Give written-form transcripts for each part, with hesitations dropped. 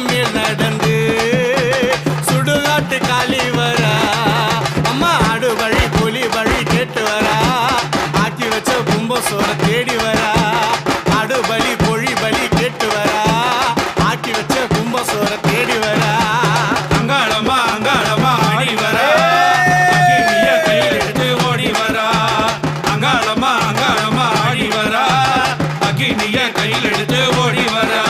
மேல் நடந்து சுடுகாட்டு காலி வரா அம்மா ஆடு வழி புலி வழி கேட்டு வரா ஆக்கி வச்ச கும்பசோர தேடி வரா ஆடு பலி பொழி பலி கேட்டு வரா ஆக்கி வச்ச கும்பசோர தேடி வரா அங்காளம்மா அங்காளம்மா ஆடி வரா கையில் எடுத்து ஓடி வரா அங்காளம்மா அங்காளம்மா ஆடி வரா அக்கினிய கையில் எடுத்து ஓடி வரா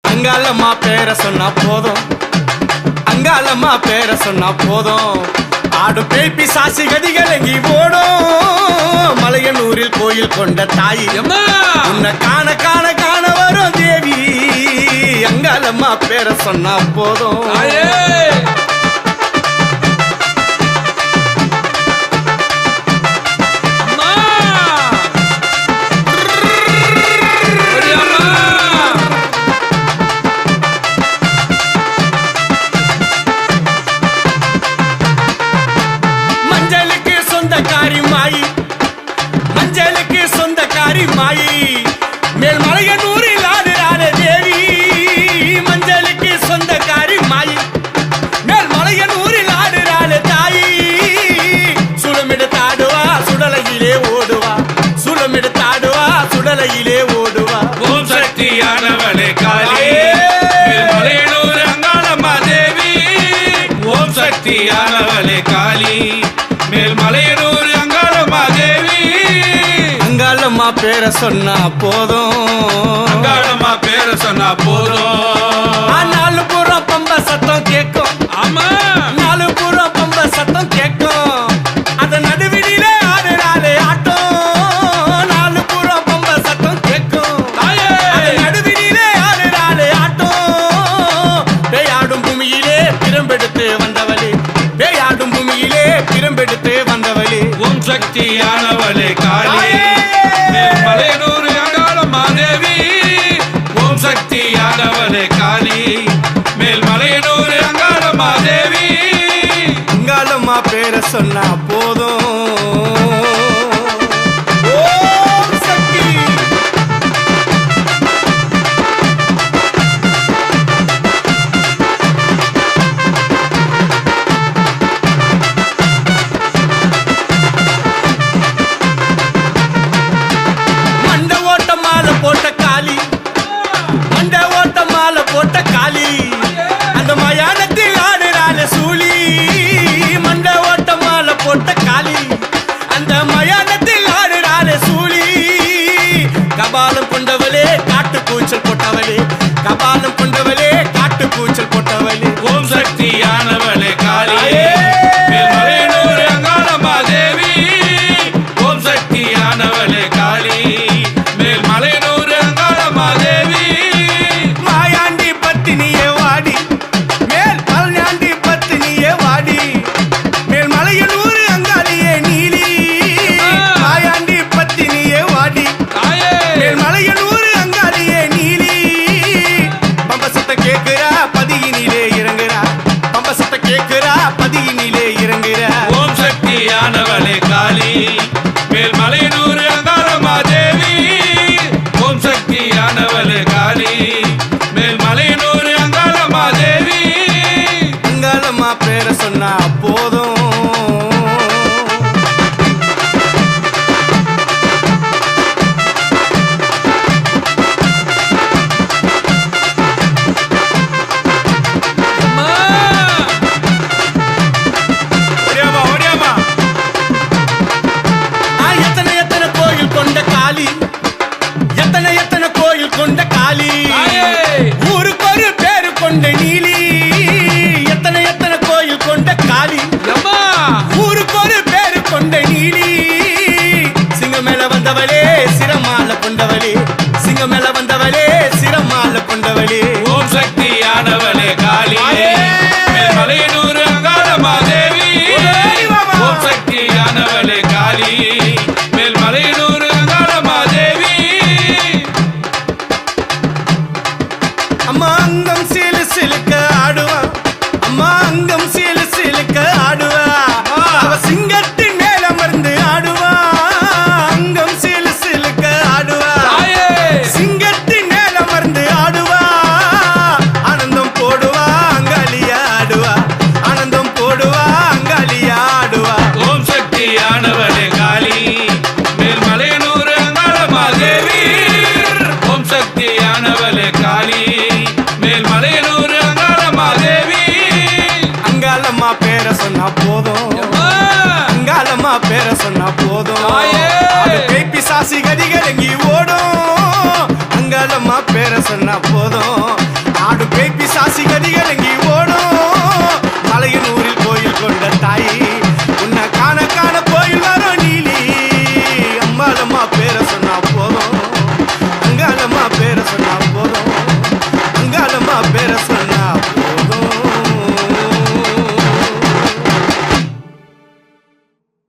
அங்காளம்மா பேர சொன்னா போதும் அங்காளம்மா பேர சொன்னா போதும் ஆடு பேய் பிசாசு கதிகள் எங்கி ஓடும் மலையனூரில் கோயில் கொண்ட தாயி உன்னை காண காண காண வரும் தேவி அங்காளம்மா பேர சொன்னா போதும் மாயி மஞ்சளுக்கு சொந்தக்காரி மாயி மேல்மலையனூரில் ஆடுறாளே தேவி மஞ்சளுக்கு சொந்தக்காரி மாயி மேல்மலையனூரில் ஆடுறாளே தாயி சுளமெடுத்தாடுவா சுடலையிலே ஓடுவா சுளமெடுத்தாடுவா சுடலையிலே ஓடுவா ஓம் சக்தியானவளே காளி மலையனூர் அங்காளம்மா தேவி ஓம் சக்தியானவளே காளி மேல்மலையனூர் அங்காளம்மா தேவி அங்காளம்மா பேரை சொன்னா போதும் அங்காளம்மா பேரை சொன்னா போதும் நாலு புறம் பம்ப சத்தம் கேட்கும் ஆமா நாலு புறம் பம்ப சத்தம் கேட்கும் அத நடுவினிலே ஆடுறாளே ஆட்டம் நாலு புறம் பம்ப சத்தம் கேட்கும் தாயே அத நடுவினிலே ஆடுறாளே ஆட்டம் பேயாடும் பூமியிலே பிரம்பெடுத்து வந்தவளே பேயாடும் பூமியிலே பிரம்பெடுத்து வந்தவளே ஓம் சக்தியானவளே காளி மலையனூர் அங்காளம்மா தேவி ஓம் சக்தியானவளே காளி மேல்மலையனூர் அங்காளம்மா தேவி அங்காளம்மா பேரை சொன்னா போதும் ஓம் சக்தி மண்ட ஓட்ட மாலை போட்ட காளி மண்ட ஓட்ட மாலை போட்ட காளி அந்த மயானத்தில் ஆடுறாளே சூழி மண்ட ஓட்ட மாலை போட்ட காளி அந்த மயானத்தில் ஆடுறாளே சூழி கபாலம் கொண்டவளே காட்டு கூச்சல் போட்டவளே கபாலம் கொண்டவளே காட்டு கூச்சல் போட்டவளே ஓம் சக்தியானவளே காளி மேல்மலையனூர் அங்காளம்மா தேவி ஓம் சக்தியானவளே காளி மேல்மலையனூர் அங்காளம்மா தேவி மாயாண்டி பத்தினியே வாடி மேல் பழனியாண்டி பத்தினியே வாடி மேல் மலையனூர் அங்காளியே நீலி மாயாண்டி பத்தினியே வாடி தாயே மேல் மலையனூர் அங்காளியே நீலி பம்ப சத்த கேக்குறா பதியினிலே இறங்குறா பம்ப சத்த கேக்குறா பதியினிலே இறங்குறா ஓம் சக்தியானவளே காளி மேல்மலையனூர் அங்காளம்மா தேவி ஓம் சக்தியானவளே காளி மேல்மலையனூர் அங்காளம்மா தேவி அங்காளம்மா பேரை சொன்னா போதும் அம்மா ஓடியாமா ஓடியாமா எத்தனை எத்தனை கோயில் கொண்ட காளி எத்தனை எத்தனை கோயில் கொண்ட காளி தாயே ஊருக்கு ஒரு பேரு கொண்ட நீலி எத்தனை எத்தனை கோயில் கொண்ட காளி அம்மா ஊருக்கு ஒரு பேரு கொண்ட நீலி சிங்கம் மேல வந்தவளே சிரமால கொண்டவளே சிங்கம் மேல வந்தவளே சிரமால கொண்டவளே ஓம் சக்தியானவளே காளி மேல்மலையனூர் அங்காளம்மா தேவி ஓம் சக்தியானவளே காளி மேல்மலையனூர் அங்காளம்மா தேவி அம்மா அங்கம் சிலு சிலுக்க ஆடுவா அம்மா அங்கம் சிலு சிலுக்க ஆடுவா அவ சிங்கத்தின் மேல அமர்ந்து ஆடுவா அங்கம் சிலு சிலுக்க ஆடுவா தாயே சிங்கத்தின் மேல அமர்ந்து ஆடுவா ஆனந்தம் போடுவா அங்காளியா ஆடுவா ஆனந்தம் போடுவா அங்காளியா ஆடுவா ஓம் சக்தியானவளே காளி மேல்மலையனூர் அங்காளம்மா தேவி ஓம் சக்தியானவளே காளி மேல்மலையனூர் அங்காளம்மா தேவி அங்காளம்மா பேரை சொன்னா போதும் அம்மா அங்காளம்மா பேரை சொன்னா போதும் தாயே. பேய் பிசாசு கதிகள் எங்கி ஓடும் அங்காளம்மா பேரை சொன்னா போதும் ஆடு பேய் பிசாசு கதிகள் எங்கி ஓடும்